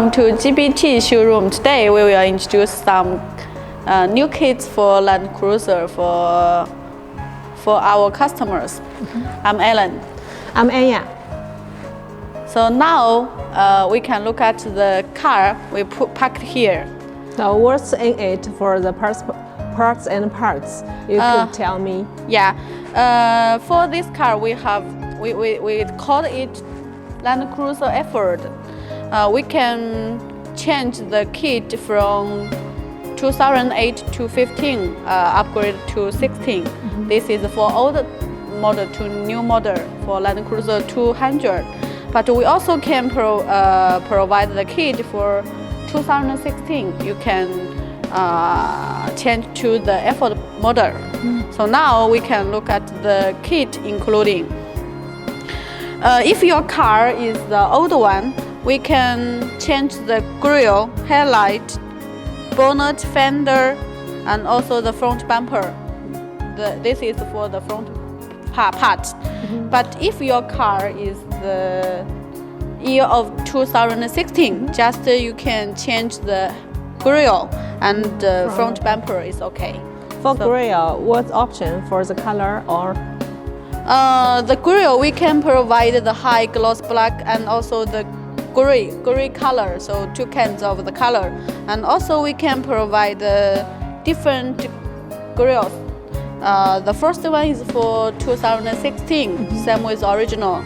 welcome to GBT showroom. Today we will introduce some new kits for Land Cruiser for our customers. I'm Ellen. I'm Anya. So now we can look at the car we packed here. So what's in it for the parts and parts? You could tell me. Yeah, for this car we call it Land Cruiser Effort. We can change the kit from 2008 to 15, upgrade to 16. This is for old model to new model for Land Cruiser 200. But we also can provide the kit for 2016. You can change to the Effort model. So now we can look at the kit including. If your car is the old one, we can change the grille, headlight, bonnet, fender, and also the front bumper. This is for the front part. But if your car is the year of 2016, just you can change the grille and the front bumper is okay. For grille, what option for the color or? The grille we can provide the high gloss black and also the gray color, so two kinds of the color, and also we can provide different grills. The first one is for 2016, same with original.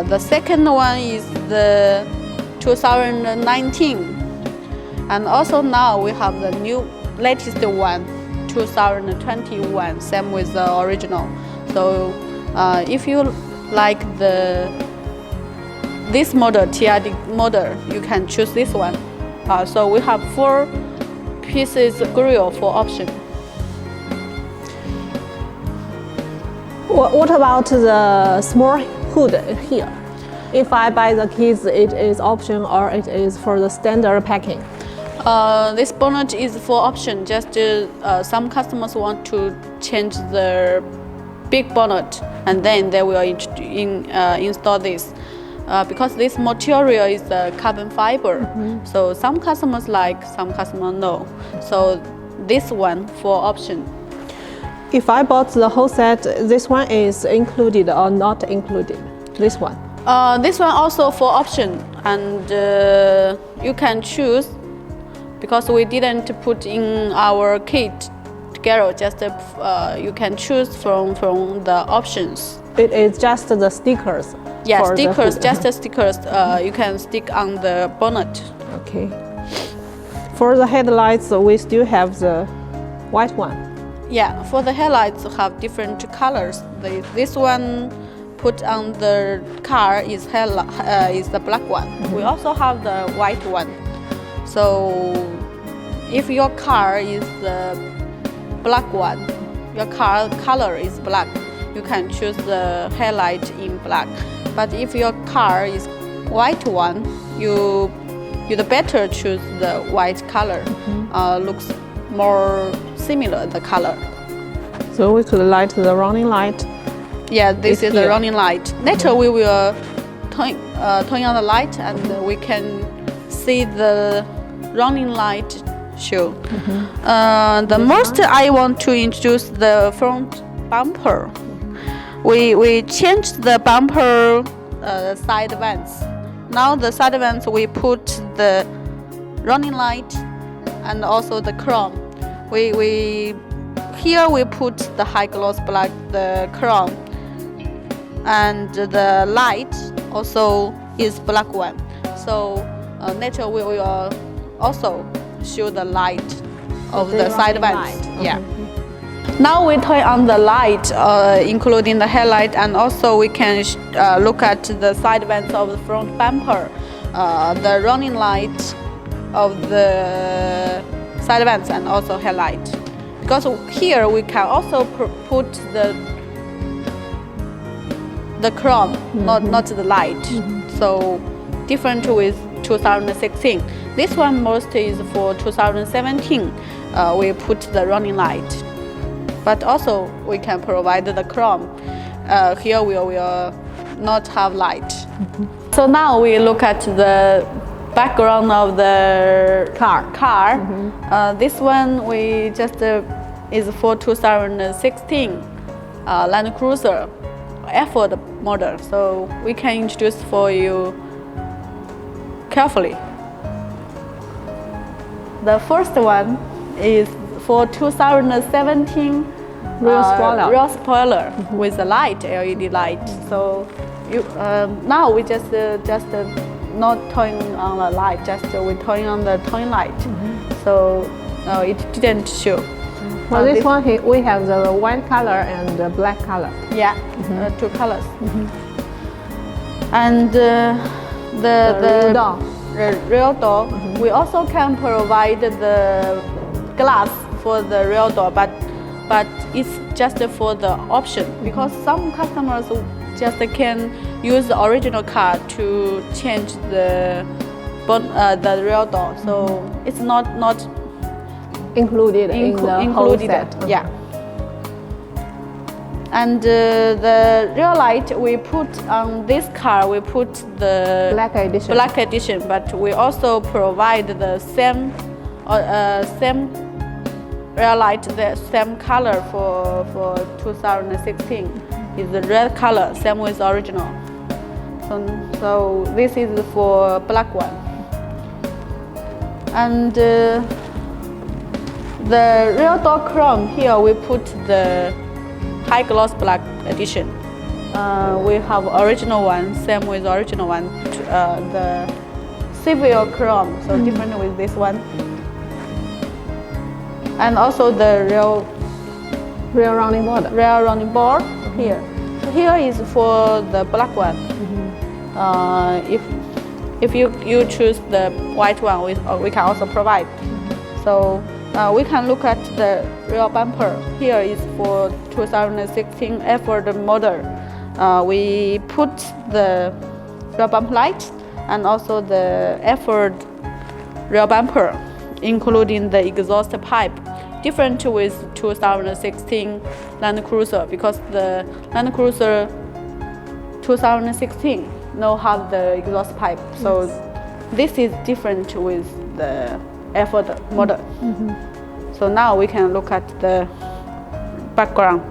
The second one is the 2019, and also now we have the new latest one, 2021, same with the original. So if you like this model, TRD model, you can choose this one. So we have 4 pieces grille for option. What about the small hood here? If I buy the keys, it is option or it is for the standard packing? This bonnet is for option. Just some customers want to change the big bonnet, and then they will install this. Because this material is carbon fiber, so some customers like, some customers no. So this one for option. If I bought the whole set, this one is included or not included? This one? This one also for option, and you can choose, because we didn't put in our kit together. Just you can choose from the options. It is just the stickers. Yeah, stickers, just the stickers you can stick on the bonnet. Okay. For the headlights, we still have the white one. Yeah, for the headlights have different colors. This one put on the car is the black one. We also have the white one. So if your car is the black one, your car color is black, you can choose the headlight in black. But if your car is white one, you better choose the white color. Looks more similar the color. So we could light the running light. Yeah, this is the running light. Later we will turn on the light and we can see the running light show. The most I want to introduce the front bumper. We changed the bumper side vents. Now the side vents we put the running light and also the chrome. Here we put the high gloss black, the chrome, and the light also is black one. So later we will also show the light of the side vents. Yeah. Now we turn on the light, including the headlight, and also we can look at the side vents of the front bumper, the running light of the side vents, and also headlight. Because here we can also put the chrome, not the light. So different with 2016. This one most is for 2017. We put the running light. But also we can provide the chrome. Here we will not have light. So now we look at the background of the Car. This one we just is for 2016 Land Cruiser Effort model. So we can introduce for you carefully. The first one is for 2017 rear spoiler with a light, LED light. So you, now we just not turning on the light, just we turning on the turn light. So it didn't show. For this one, we have the white color and the black color. Yeah, two colors. And the rear door, we also can provide the glass for the rear door, but it's just for the option, because some customers just can use the original car to change the rear door. So it's not included in the whole set. Yeah. And the rear light we put on this car, we put the black edition, but we also provide the same rear light, the same color for 2016 is the red color, same with original. So this is for black one. And the rear door chrome, here we put the high gloss black edition. We have original one, same with original one, the silver chrome, so different with this one. And also the rear rounding board here. So here is for the black one. If you choose the white one, we can also provide. So we can look at the rear bumper. Here is for 2016 Effort model. We put the rear bumper light and also the Effort rear bumper, including the exhaust pipe. Different with 2016 Land Cruiser, because the Land Cruiser 2016 no have the exhaust pipe. So this is different with the Effort model. So now we can look at the background.